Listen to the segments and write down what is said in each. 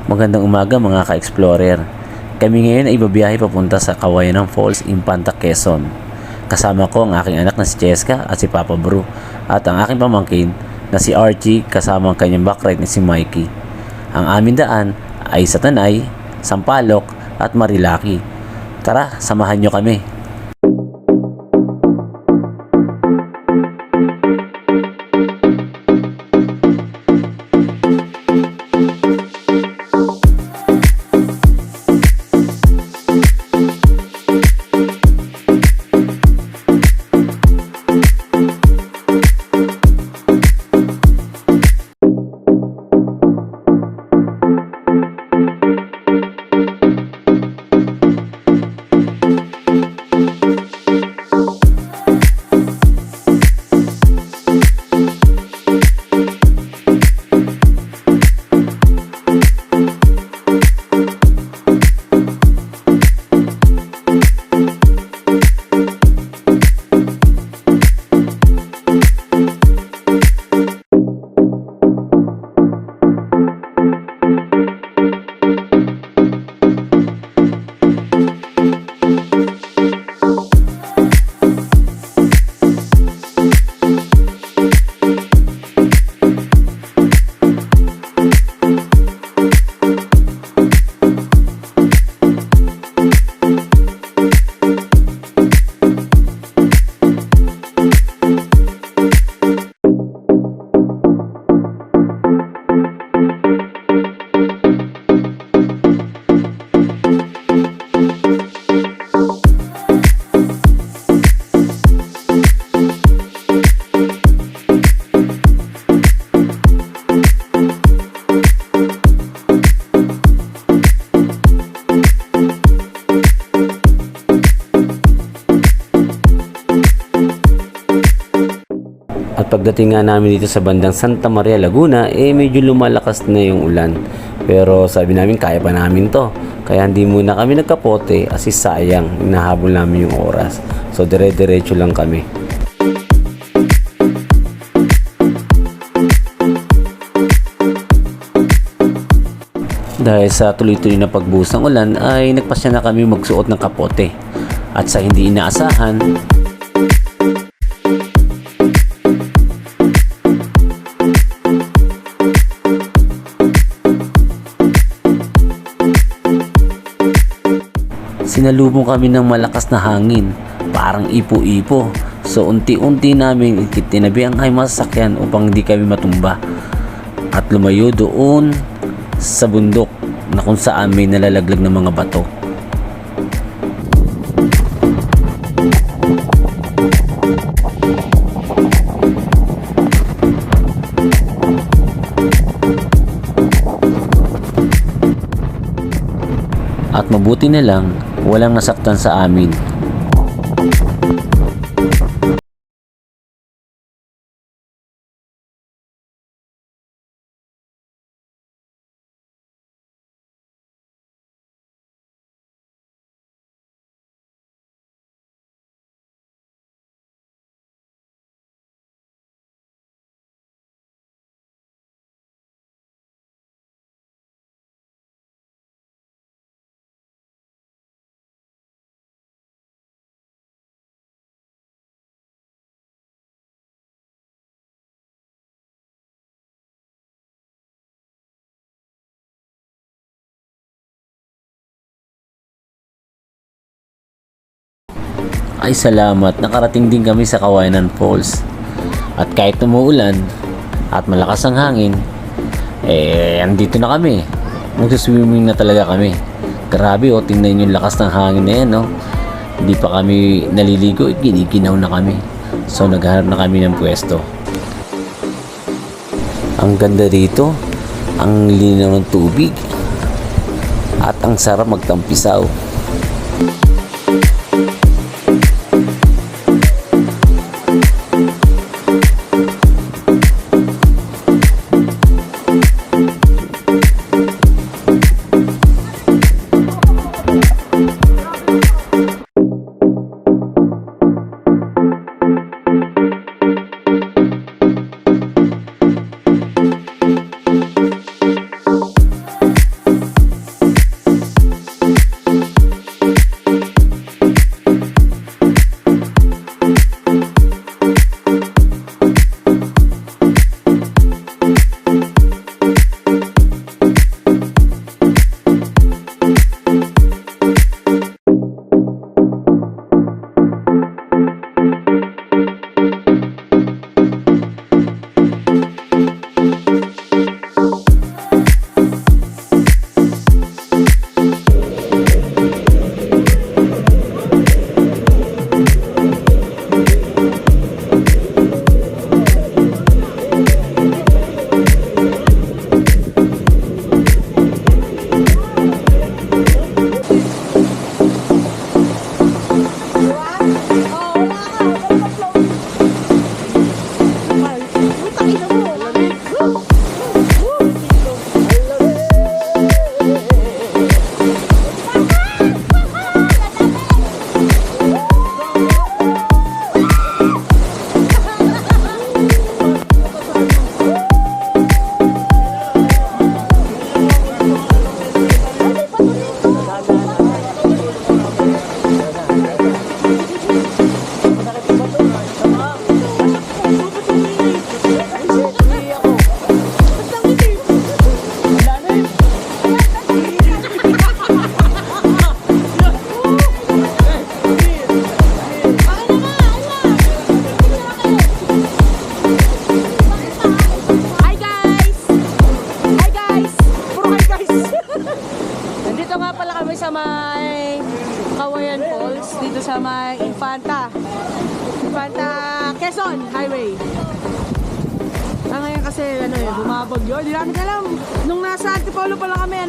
Magandang umaga mga ka-explorer. Kami ngayon ay babiyahe papunta sa Kawayan ng Falls, Infanta, Quezon. Kasama ko ang aking anak na si Cheska at si Papa Bru at ang aking pamangkin na si Archie kasama ang kanyang backride na si Mikey. Ang aming daan ay sa Tanay, Sampaloc at Marilaki. Tara, samahan nyo kami. At pagdating nga namin dito sa bandang Santa Maria, Laguna, medyo lumalakas na yung ulan. Pero sabi namin, kaya pa namin to. Kaya hindi muna kami nagkapote, kasi sayang, hinahabol namin yung oras. So dire-diretso lang kami. Dahil sa tuloy-tuloy na pagbuhos ng ulan, ay nagpasya na kami magsuot ng kapote. At sa hindi inaasahan, sinalubong kami ng malakas na hangin, parang ipo-ipo. So unti-unti namin itinabi ang aming masasakyan upang hindi kami matumba at lumayo doon sa bundok na kung saan may nalalaglag ng mga bato. At mabuti na lang, walang nasaktan sa amin. Ay salamat, nakarating din kami sa Kawayan Falls. At kahit umuulan at malakas ang hangin, andito na kami. Magsuswimming na talaga kami. Grabe tingnan yung lakas ng hangin na yan, no? Hindi pa kami naliligo, giniginaw na kami. So naghanap na kami ng pwesto. Ang ganda dito, ang linaw ng tubig, at ang sarap magtampisaw. Nandito nga pala kami sa may Kawayan Falls, dito sa may Infanta Quezon Highway. Ngayon kasi bumabagyo. Hindi namin alam. Nung nasa Antipolo pa lang kami,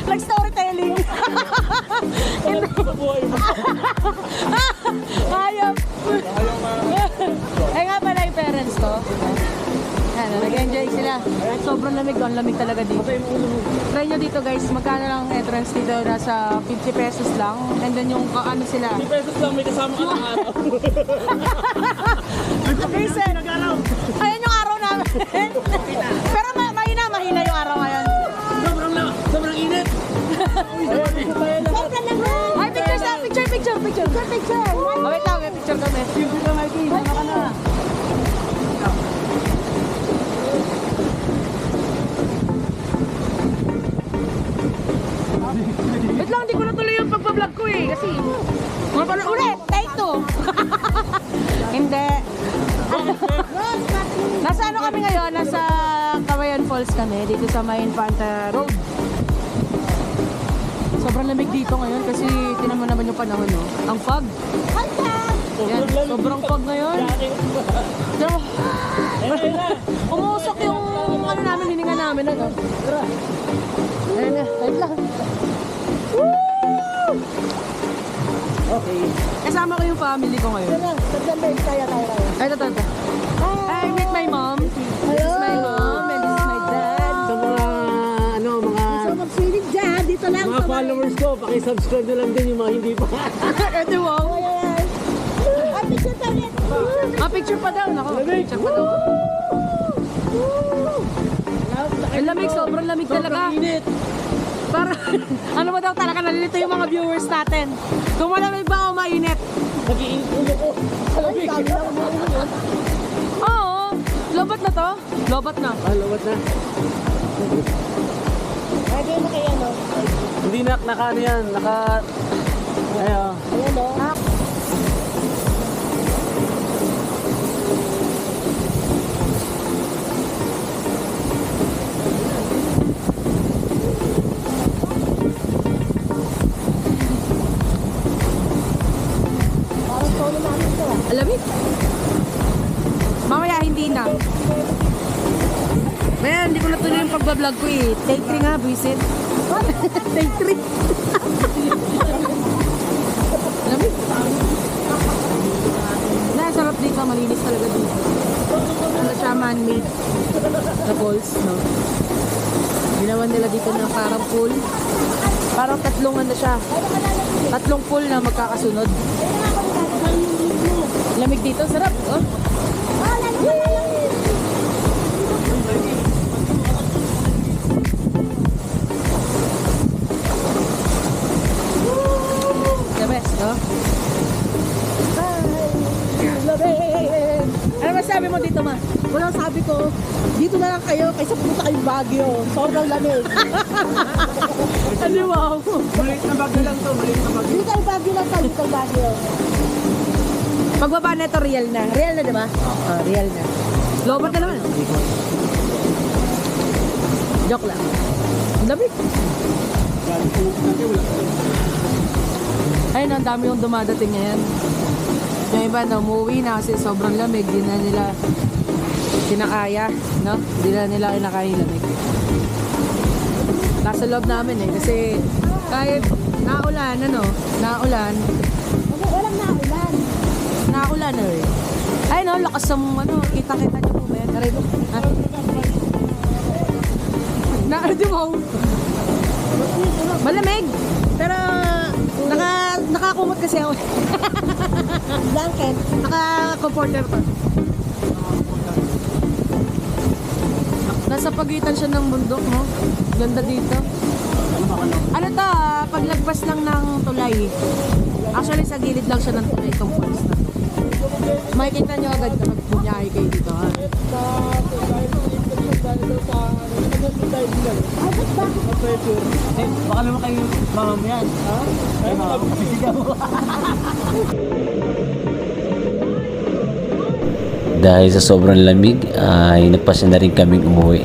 Nag-storytelling. Hayop. Nga pala yung parents ko. Nag-enjoy sila. Sobrang lamig doon. Lamig talaga dito. Try nyo dito guys. Magkano lang entrance dito? Nasa 50 pesos lang. And then yung ano sila. 50 pesos lang, may kasama ka ng araw. Listen. Ayan yung araw namin. Pero mahina yung araw ngayon. Sobrang init. Ay, picture. Oh, wait lang, may picture kami. Sama ka na. Wait lang, hindi ko natuloy yung pagpa-vlog ko eh. Kasi, ulit, take two. Hindi. Nasa ano kami ngayon? Nasa Kawayan Falls kami, dito sa may Infanta Road. Sobrang lamig dito ngayon kasi tinan mo naman yung panahon, no? Ang fog. Yan, sobrang fog ngayon. Pero, umusok yung ano namin, hininga namin, ano? Ayan na, wait lang. Okay. Kasama ko yung family ko ngayon. Ay, ito. I meet my mom. This is my mom and this is my dad. Sa mga, Magsilig dyan, dito lang. mga followers ko, paki-subscribe na lang din yung mga hindi pa. Ito, wow. Ay, picture pa rin. Picture pa daw. Nako, picture pa daw. Ang lamig, sobrang lamig talaga. Init. Para, ano ba daw talaga, nalilito yung mga viewers natin. Kung malamig ba o mainit? Nag-iinit ulo ko. Salamig. Oo, lobat na to. Lobat na. Lawat na. Lagay mo kayo, no? Hindi naka ano yan, naka... Ayan. Ayan, no? Parang solo namin ito, ah. Alamig. Mamaya hindi na. Man, hindi ko natuloy yung pagbablog ko eh. Take 3 nga, buisit. Take 3. Alamig. Sarap dito, malinis talaga dito. Ano siya, man-made na falls, no? Ginawa nila dito ng parang pool. Parang tatlong ano siya. Tatlong pool na magkakasunod. Lamig dito, sarap. Oh. The best, no? Ano masabi mo dito, ma? Wala, sabi ko, dito na lang kayo kaysa pumunta kayong Baguio. Sobrang lamig. Ano, wow? Maliit na bagyo lang to, maliit na bagyo. Dito kayo Baguio lang kayo, dito kayo Baguio. Pagbaba na ito, real na. Real na, di ba? Real na. Lobat na naman. Joke lang. Ang lamig. Ayun, ang dami yung dumadating ngayon. Yung iba na umuwi na kasi sobrang lamig. Di na nila kinakaya, no? Di na nila kinakaya yung lamig. Nasa loob namin eh. Kasi kahit naulan, naulan. Walang naulan. Naulan na eh. Ay no, lakas ng kita-kita niyo po ba yan? Aray mo. Ha? Di mo. Malamig. Pero nakakumot kasi ako. Blanket. Naka-comforter pa. Nasa pagitan siya ng bundok, no? Ganda dito. Ano to, paglagpas lang ng tulay. Actually, sa gilid lang siya ng tulay itong falls na. Makikita nyo agad kapag bunyahe kayo dito, ha? Baka naman kayo mamamayan. Ha? Ay, makapagsigaw. Dahil sa sobrang lamig ay nagpasya na rin kaming umuwi.